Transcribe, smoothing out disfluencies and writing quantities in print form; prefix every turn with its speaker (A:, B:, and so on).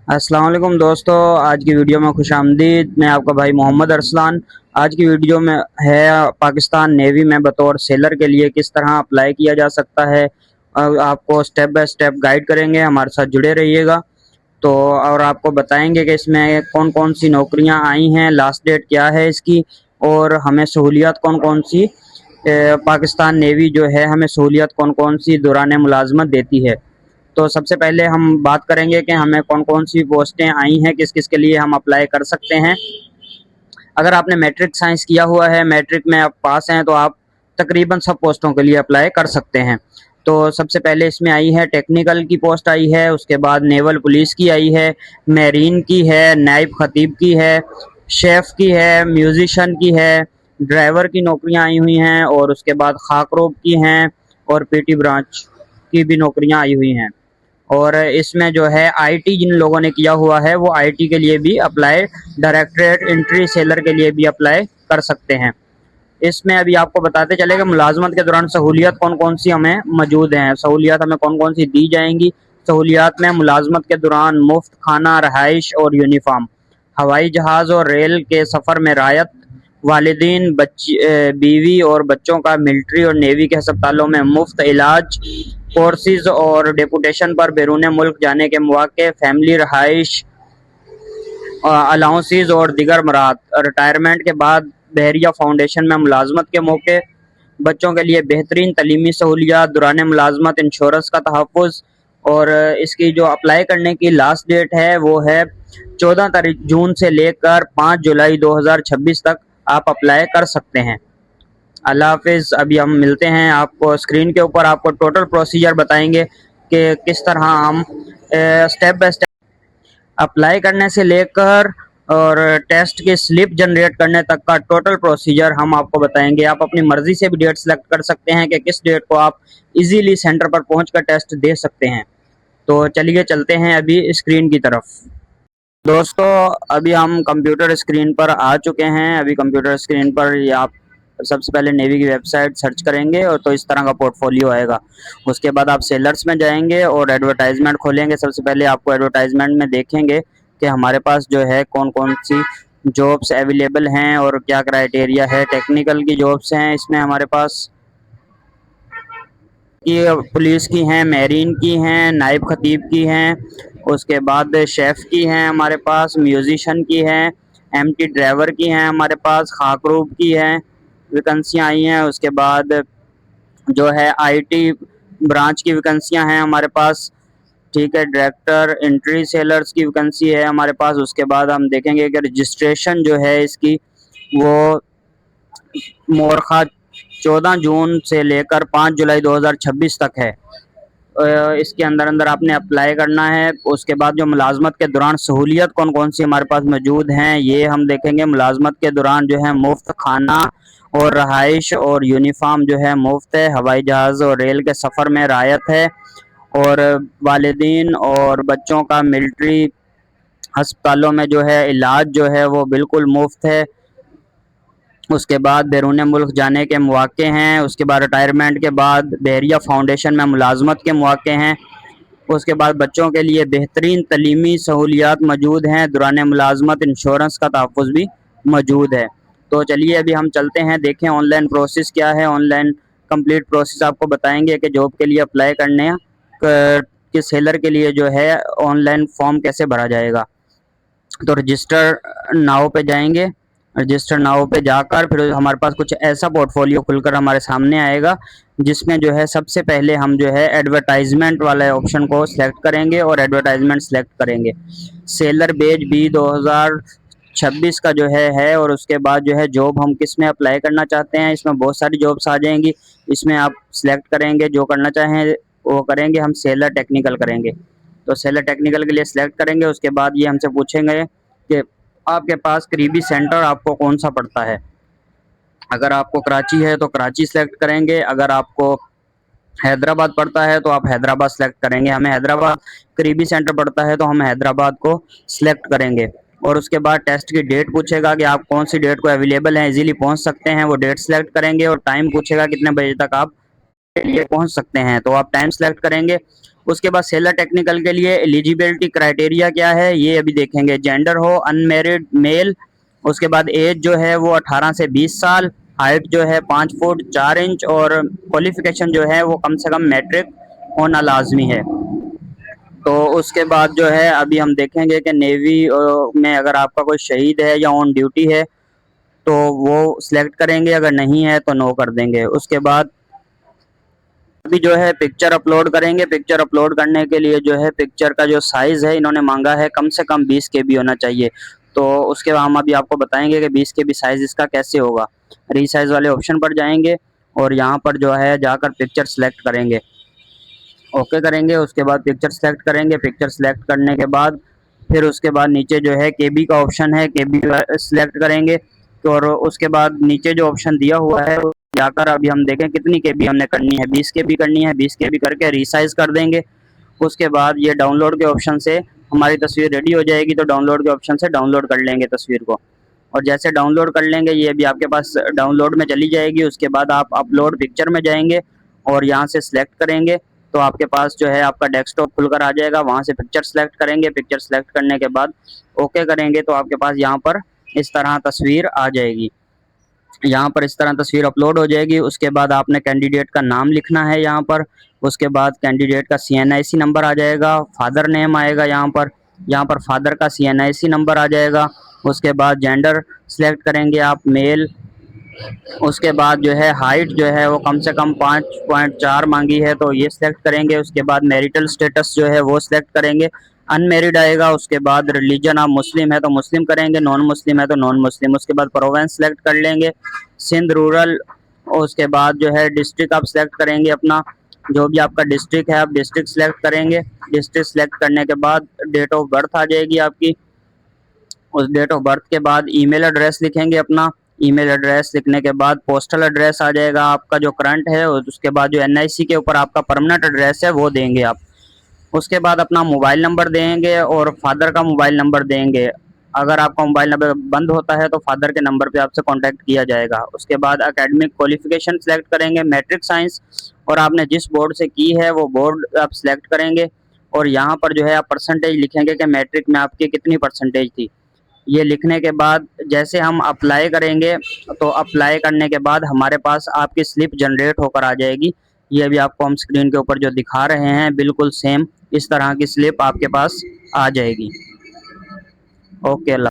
A: अस्सलाम वालेकुम दोस्तों, आज की वीडियो में खुशामदीद। मैं आपका भाई मोहम्मद अरसलान। आज की वीडियो में है पाकिस्तान नेवी में बतौर सेलर के लिए किस तरह अप्लाई किया जा सकता है। आपको स्टेप बाय स्टेप गाइड करेंगे, हमारे साथ जुड़े रहिएगा। तो और आपको बताएंगे कि इसमें कौन कौन सी नौकरियां आई हैं, लास्ट डेट क्या है इसकी, और हमें सहूलियत कौन कौन सी पाकिस्तान नेवी जो है हमें सहूलियत कौन कौन सी दौरान मुलाजमत देती है। तो सबसे पहले हम बात करेंगे कि हमें कौन कौन सी पोस्टें आई हैं, किस किस के लिए हम अप्लाई कर सकते हैं। अगर आपने मैट्रिक साइंस किया हुआ है, मैट्रिक में आप पास हैं, तो आप तकरीबन सब पोस्टों के लिए अप्लाई कर सकते हैं। तो सबसे पहले इसमें आई है टेक्निकल की पोस्ट आई है, उसके बाद नेवल पुलिस की आई है, मेरीन की है, नाइब खतीब की है, शेफ़ की है, म्यूजिशियन की है, ड्राइवर की नौकरियां आई हुई हैं, और उसके बाद खाकरोब की हैं, और पीटी ब्रांच की भी नौकरियां आई हुई हैं। और इसमें जो है आईटी जिन लोगों ने किया हुआ है वो आईटी के लिए भी अप्लाई, डायरेक्टरेट एंट्री सेलर के लिए भी अप्लाई कर सकते हैं। इसमें अभी आपको बताते चले कि मुलाजमत के दौरान सहूलियत कौन कौन सी हमें मौजूद हैं, सहूलियत हमें कौन कौन सी दी जाएंगी। सहूलियात में मुलाजमत के दौरान मुफ्त खाना, रहाइश और यूनिफॉर्म, हवाई जहाज़ और रेल के सफ़र में रायत, वालिदीन बीवी और बच्चों का मिलिट्री और नेवी के अस्पतालों में मुफ्त इलाज, कोर्सेज और डेपुटेशन पर बैरून मुल्क जाने के मौके, फैमिली रहाइश, अलाउंसेस और दिगर मराहत, रिटायरमेंट के बाद बहरिया फाउंडेशन में मुलाजमत के मौके, बच्चों के लिए बेहतरीन तलीमी सहूलियात, दौरान मुलाजमत इंश्योरेंस का तहफ़्फ़ुज़। और इसकी जो अप्लाई करने की लास्ट डेट है वो है 14 तारीख जून से लेकर 5 जुलाई 2026 तक आप अप्लाई कर सकते हैं। अल्लाह हाफिज़। अभी हम मिलते हैं, आपको स्क्रीन के ऊपर आपको टोटल प्रोसीजर बताएंगे कि किस तरह हम स्टेप बाय स्टेप अप्लाई करने से लेकर और टेस्ट की स्लिप जनरेट करने तक का टोटल प्रोसीजर हम आपको बताएंगे। आप अपनी मर्जी से भी डेट सेलेक्ट कर सकते हैं कि किस डेट को आप इजीली सेंटर पर पहुंचकर टेस्ट दे सकते हैं। तो चलिए चलते हैं अभी स्क्रीन की तरफ। दोस्तों, अभी हम कंप्यूटर स्क्रीन पर आ चुके हैं। अभी कंप्यूटर स्क्रीन पर ये आप सबसे पहले नेवी की वेबसाइट सर्च करेंगे और तो इस तरह का पोर्टफोलियो आएगा। उसके बाद आप सेलर्स में जाएंगे और एडवर्टाइजमेंट खोलेंगे। सबसे पहले आपको एडवर्टाइजमेंट में देखेंगे कि हमारे पास जो है कौन कौन सी जॉब्स अवेलेबल हैं और क्या क्राइटेरिया है। टेक्निकल की जॉब्स हैं इसमें हमारे पास, की पुलिस की हैं, मेरीन की हैं, नाइब खतीब की हैं, उसके बाद शेफ़ की हैं हमारे पास, म्यूजिशियन की हैं, एमटी ड्राइवर की हैं हमारे पास, खाकरूब की हैं वैकेंसियाँ आई हैं। उसके बाद जो है आईटी ब्रांच की वैकेंसियाँ हैं हमारे पास, ठीक है। डायरेक्टर एंट्री सेलर्स की वैकेंसी है हमारे पास। उसके बाद हम देखेंगे कि रजिस्ट्रेशन जो है इसकी वो मोरखा 14 जून से लेकर 5 जुलाई 2026 तक है। इसके अंदर अंदर आपने अप्लाई करना है। उसके बाद जो मुलाजमत के दौरान सहूलियत कौन कौन सी हमारे पास मौजूद हैं ये हम देखेंगे। मुलाजमत के दौरान जो है मुफ्त खाना और रहाइश और यूनिफॉर्म जो है मुफ्त है, हवाई जहाज़ और रेल के सफ़र में रायत है, और वालिदीन और बच्चों का मिलिट्री अस्पतालों में जो है इलाज जो है वो बिल्कुल मुफ्त है। उसके बाद बैरून मुल्क जाने के मौके हैं। उसके बाद रिटायरमेंट के बाद बहरिया फाउंडेशन में मुलाजमत के मौके हैं। उसके बाद बच्चों के लिए बेहतरीन तलीमी सहूलियात मौजूद हैं, दौरान मुलाजमत इंश्योरेंस का तहफ़्फ़ुज़ भी मौजूद है। तो चलिए अभी हम चलते हैं, देखें ऑनलाइन प्रोसेस क्या है। ऑनलाइन कंप्लीट प्रोसेस आपको बताएंगे कि जॉब के लिए अप्लाई करने के सेलर के लिए जो है ऑनलाइन फॉर्म कैसे भरा जाएगा। तो रजिस्टर नाउ पे जाएंगे। रजिस्टर नाउ पे जाकर फिर हमारे पास कुछ ऐसा पोर्टफोलियो खुलकर हमारे सामने आएगा, जिसमें जो है सबसे पहले हम जो है एडवर्टाइजमेंट वाले ऑप्शन को सिलेक्ट करेंगे और एडवर्टाइजमेंट सेलेक्ट करेंगे। सेलर बेज बी 2026 का जो है और उसके बाद जो है जॉब हम किस में अप्लाई करना चाहते हैं। इसमें बहुत सारी जॉब्स आ जाएंगी, इसमें आप सिलेक्ट करेंगे जो करना चाहें वो करेंगे। हम सेलर टेक्निकल करेंगे, तो सेलर टेक्निकल के लिए सिलेक्ट करेंगे। उसके बाद ये हमसे पूछेंगे कि आपके पास करीबी सेंटर आपको कौन सा पड़ता है। अगर आपको कराची है तो कराची सेलेक्ट करेंगे, अगर आपको हैदराबाद पड़ता है तो आप हैदराबाद सेलेक्ट करेंगे। हमें हैदराबाद करीबी सेंटर पड़ता है तो हम हैदराबाद को सिलेक्ट करेंगे। और उसके बाद टेस्ट की डेट पूछेगा कि आप कौन सी डेट को अवेलेबल हैं, इजीली पहुंच सकते हैं, वो डेट सेलेक्ट करेंगे। और टाइम पूछेगा कितने बजे तक आप ये पहुंच सकते हैं, तो आप टाइम सेलेक्ट करेंगे। उसके बाद सेलर टेक्निकल के लिए एलिजिबिलिटी क्राइटेरिया क्या है ये अभी देखेंगे। जेंडर हो अनमेरिड मेल, उसके बाद एज जो है वो 18 से 20 साल, हाइट जो है 5 फुट 4 इंच, और क्वालिफिकेशन जो है वो कम से कम मैट्रिक होना लाजमी है। तो उसके बाद जो है अभी हम देखेंगे कि नेवी में अगर आपका कोई शहीद है या ऑन ड्यूटी है तो वो सिलेक्ट करेंगे, अगर नहीं है तो नो कर देंगे। उसके बाद अभी जो है पिक्चर अपलोड करेंगे। पिक्चर अपलोड करने के लिए जो है पिक्चर का जो साइज़ है इन्होंने मांगा है कम से कम 20 KB होना चाहिए। तो उसके बाद हम अभी आपको बताएंगे कि 20 KB साइज़ इसका कैसे होगा। रीसाइज वाले ऑप्शन पर जाएंगे और यहाँ पर जो है जाकर पिक्चर सेलेक्ट करेंगे, ओके करेंगे। उसके बाद पिक्चर सेलेक्ट करेंगे। पिक्चर सेलेक्ट करने के बाद फिर उसके बाद नीचे जो है KB का ऑप्शन है, KB सेलेक्ट करेंगे। तो और उसके बाद नीचे जो ऑप्शन दिया हुआ है जाकर अभी हम देखें कितनी KB हमने करनी है, 20 KB करनी है। 20 KB करके रीसाइज कर देंगे। उसके बाद ये डाउनलोड के ऑप्शन से हमारी तस्वीर रेडी हो जाएगी, तो डाउनलोड के ऑप्शन से डाउनलोड कर लेंगे तस्वीर को। और जैसे डाउनलोड कर लेंगे ये भी आपके पास डाउनलोड में चली जाएगी। उसके बाद आप अपलोड पिक्चर में जाएंगे और यहाँ से सिलेक्ट करेंगे तो आपके पास जो है आपका डेस्कटॉप खुलकर आ जाएगा। वहाँ से पिक्चर सेलेक्ट करेंगे। पिक्चर सेलेक्ट करने के बाद ओके करेंगे तो आपके पास यहाँ पर इस तरह तस्वीर आ जाएगी। यहाँ पर इस तरह तस्वीर अपलोड हो जाएगी। उसके बाद आपने कैंडिडेट का नाम लिखना है यहाँ पर। उसके बाद कैंडिडेट का CNIC नंबर आ जाएगा, फादर नेम आएगा यहाँ पर फादर का CNIC नंबर आ जाएगा। उसके बाद जेंडर सेलेक्ट करेंगे आप मेल। उसके बाद जो है हाइट जो है वो कम से कम 5.4 मांगी है तो ये सिलेक्ट करेंगे। उसके बाद मैरिटल स्टेटस जो है वो सिलेक्ट करेंगे, अनमेरिड आएगा। उसके बाद रिलीजन आप मुस्लिम है तो मुस्लिम करेंगे, नॉन मुस्लिम है तो नॉन मुस्लिम। उसके बाद प्रोविंस सेलेक्ट कर लेंगे, सिंध रूरल। उसके बाद जो है डिस्ट्रिक्ट आप सिलेक्ट करेंगे अपना, जो भी आपका डिस्ट्रिक्ट है आप डिस्ट्रिक्ट सिलेक्ट करेंगे। डिस्ट्रिक्ट सिलेक्ट करने के बाद डेट ऑफ बर्थ आ जाएगी आपकी। उस डेट ऑफ बर्थ के बाद ईमेल एड्रेस लिखेंगे अपना। ईमेल एड्रेस लिखने के बाद पोस्टल एड्रेस आ जाएगा आपका जो करंट है। और उसके बाद जो NIC के ऊपर आपका परमानेंट एड्रेस है वो देंगे आप। उसके बाद अपना मोबाइल नंबर देंगे और फादर का मोबाइल नंबर देंगे। अगर आपका मोबाइल नंबर बंद होता है तो फादर के नंबर पे आपसे कांटेक्ट किया जाएगा। उसके बाद एकेडमिक क्वालिफिकेशन सेलेक्ट करेंगे, मैट्रिक साइंस, और आपने जिस बोर्ड से की है वो बोर्ड आप सिलेक्ट करेंगे। और यहाँ पर जो है आप परसेंटेज लिखेंगे कि मैट्रिक में आपकी कितनी परसेंटेज थी। ये लिखने के बाद जैसे हम अप्लाई करेंगे तो अप्लाई करने के बाद हमारे पास आपकी स्लिप जनरेट होकर आ जाएगी। ये भी आपको हम स्क्रीन के ऊपर जो दिखा रहे हैं बिल्कुल सेम इस तरह की स्लिप आपके पास आ जाएगी। ओके।